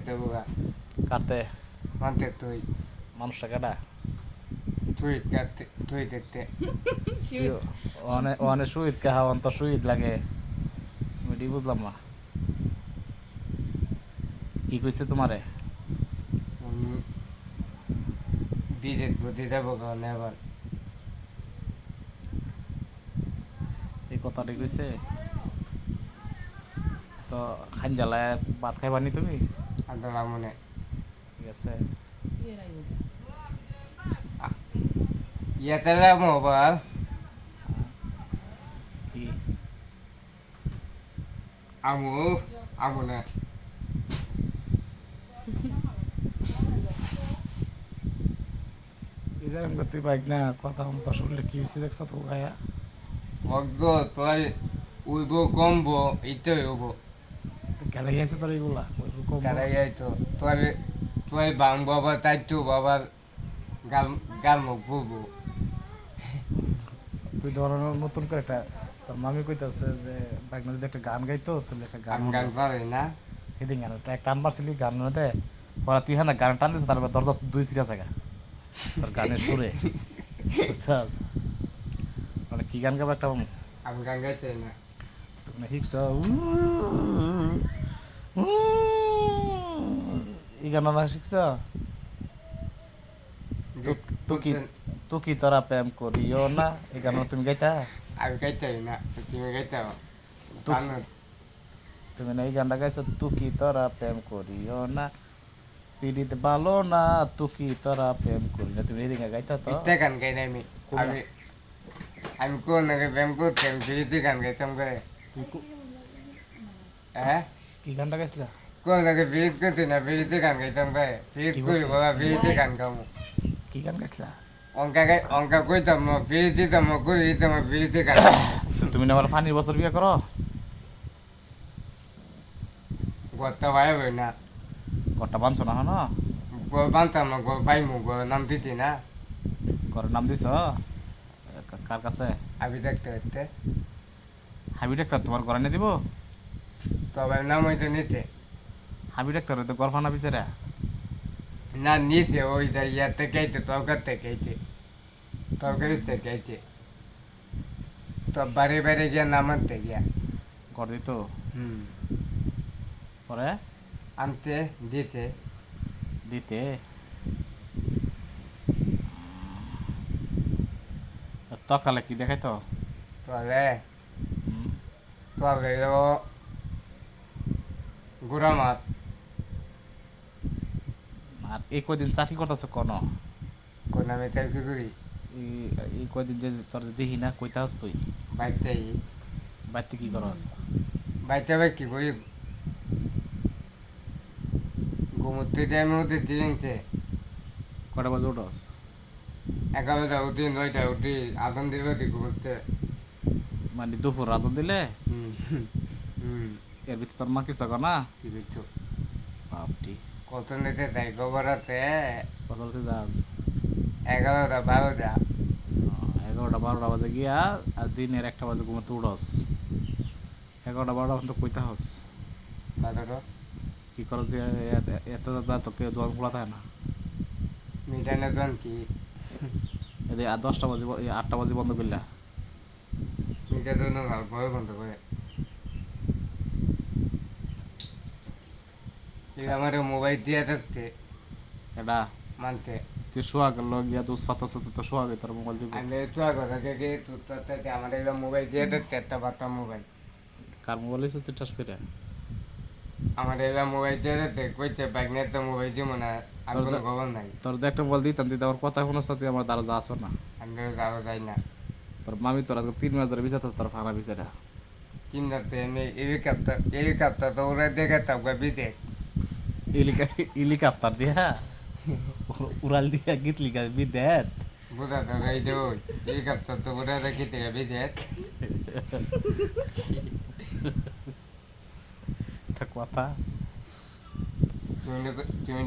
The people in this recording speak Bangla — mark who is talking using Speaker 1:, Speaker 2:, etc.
Speaker 1: দেবগা
Speaker 2: কাটতে
Speaker 1: মানতে তুই
Speaker 2: মানুষটা কাটা
Speaker 1: তুই কাটতে তুই দেখতে
Speaker 2: তুই অনেক সুইট কাহা অন্ত সুইট লাগে ওইটি বুঝলাম না কি কইছে তোমারে
Speaker 1: বিদেশ বুদ্ধি দেবগা নেবার
Speaker 2: এই কথাটি কইছে তো খান জ্বালায় ভাত খাইবানি তুমি
Speaker 1: আদলা মনে
Speaker 2: ঠিক আছে
Speaker 1: ইয়াতে মোবাইল
Speaker 2: কি
Speaker 1: আমু আমু না
Speaker 2: এরকম করতে পাইক না কথা মতো শুনলে কি হয়েছে দেখছো তো ভাইয়া
Speaker 1: অগ্গ তুই উইব কমব ইতে হইব
Speaker 2: কেলাই আছে তোর এগুলা
Speaker 1: কারাই আইতো তুই তুই বাং বাবা তাইতো বাবা গাল গাল মুখ বুবু
Speaker 2: তুই ধরনের নতুন করে একটা তোর মামি কইতাছে যে বাইকনা যদি একটা গান গাইতো তাহলে একটা গান
Speaker 1: গান পাবে না
Speaker 2: সেদিন গান একটা টান পারছিলি গান মধ্যে পরে তুই হ্যাঁ গান টান দিস তারপর দরজা দুই সিরিয়া জায়গা তোর গানের সুরে বুঝছাস মানে কি গান গাবো একটা
Speaker 1: আমি গান গাইতে না
Speaker 2: তুমি শিখছ এই গান না শিখছ তুকি তোরা প্রেম করিও না এই গান তুমি গাইতা
Speaker 1: আমি গাইতে না তুমি গাইতে
Speaker 2: তুমি না এই গানটা গাইছো তুকি তোরা প্রেম করিও না পিড়িতে ভালো না তুকি তোরা প্রেম করি না তুমি এদিকে গাইতা তো
Speaker 1: ইতে গান গাই না আমি আমি কোন আগে ব্যায়াম করতাম ফিরিতে গান গাইতাম করে
Speaker 2: তুই
Speaker 1: হ্যাঁ
Speaker 2: কি গানটা গাইছিলা
Speaker 1: কোন আগে ফিরিত করতে না ফিরিতে গান গাইতাম করে ফিরিত কই বাবা ফিরিতে গান গামু
Speaker 2: কি গান গাইছিলা
Speaker 1: অঙ্কা কইতাম ফিরিত দিতাম কই দিতাম ফিরিতে গান
Speaker 2: তুমি না আমার ফানির বছর বিয়ে করো
Speaker 1: গত ভাই হই না
Speaker 2: ঘরটা বানছো না হন
Speaker 1: বানতাম না পাইমু নাম দিতি না
Speaker 2: ঘরের নাম দিছ কার কাছে
Speaker 1: আমি দেখতে হইতে
Speaker 2: হাবি ডাক্তার তোমার ঘরে নিয়ে দিব
Speaker 1: তবে নাম হইতে নিতে
Speaker 2: হাবি ডাক্তার তো গড় ফানা বিচারা
Speaker 1: না নিতে ওই ইয়াতে গাইতে তরকার থেকে গাইতে তরকারিতে গাইতে তো বাড়ি বাড়ি গিয়া নামাতে গিয়া
Speaker 2: ঘর দিত
Speaker 1: হুম
Speaker 2: পরে
Speaker 1: আনতে দিতে
Speaker 2: দিতে তকালে কি দেখাই তো
Speaker 1: তবে তবে গুড়া মাছ
Speaker 2: আর এই কদিন চাকরি করতেছ কোন
Speaker 1: কোন আমি চাকরি করি
Speaker 2: এই কদিন যে তোর যে দেখি না কইতা হস তুই
Speaker 1: বাইতে
Speaker 2: বাড়িতে কি করস
Speaker 1: বাইতে আবার কি করি ঘুমোতে টাইমে উঠে দিনতে
Speaker 2: কটা বাজে উঠস
Speaker 1: 11টা উঠি 9টা উঠি আদান দিল দি ঘুমোতে
Speaker 2: মানে দুপুর রাজন দিলে
Speaker 1: হুম হুম
Speaker 2: এর ভিতরে তোর মা কিছু কর না
Speaker 1: কি বুঝছো
Speaker 2: বাপটি
Speaker 1: কত নিতে তাই গোবরাতে
Speaker 2: কত বলতে যাস
Speaker 1: 11টা 12টা
Speaker 2: 11টা 12টা বাজে গিয়া আর দিনের 1টা বাজে ঘুমাতে উঠস 11টা 12টা পর্যন্ত কইতা হস
Speaker 1: 12টা
Speaker 2: কি করস দিয়ে এত তোকে দোয়ান খোলা থাকে না
Speaker 1: মিটানে দন কি
Speaker 2: এদের আর 10টা বাজে 8টা বাজে বন্ধ করলা
Speaker 1: মিটা দন ভয় বন্ধ করে আমার মোবাইল দিয়ে থাকতে
Speaker 2: এটা
Speaker 1: মানতে
Speaker 2: তুই শোয়া গেল গিয়া দোষ ফাতাস তো শোয়া গে তোর মোবাইল দিব
Speaker 1: আমি তো কথা কে তুই তো আমার মোবাইল দিয়ে থাকতে একটা বার্তা মোবাইল
Speaker 2: কার মোবাইল এসে তুই টাচ করে
Speaker 1: আমার মোবাইল দিয়ে থাকতে কইতে বাইক নিয়ে তো মোবাইল দিব না আর কোনো খবর নাই
Speaker 2: তোর একটা মোবাইল দিতাম তুই আমার কথা শুনছ তুই আমার দ্বারা যা আসো না
Speaker 1: আমি যাওয়া যাই না
Speaker 2: তোর মামি তোর আজকে 3 মাস ধরে বিচার তোর ফানা বিচারা
Speaker 1: চিন্তাতে আমি এই কাপটা তো ওরা দেখে থাকবে বিদে
Speaker 2: হেলিকপ্টার দিয়া উড়াল দিয়া গিতলি গা বিদেত
Speaker 1: বুঝা তো এই যে এই কাপটা তো ওরা দেখে থেকে বিদে
Speaker 2: তা কথা
Speaker 1: তুমি তুমি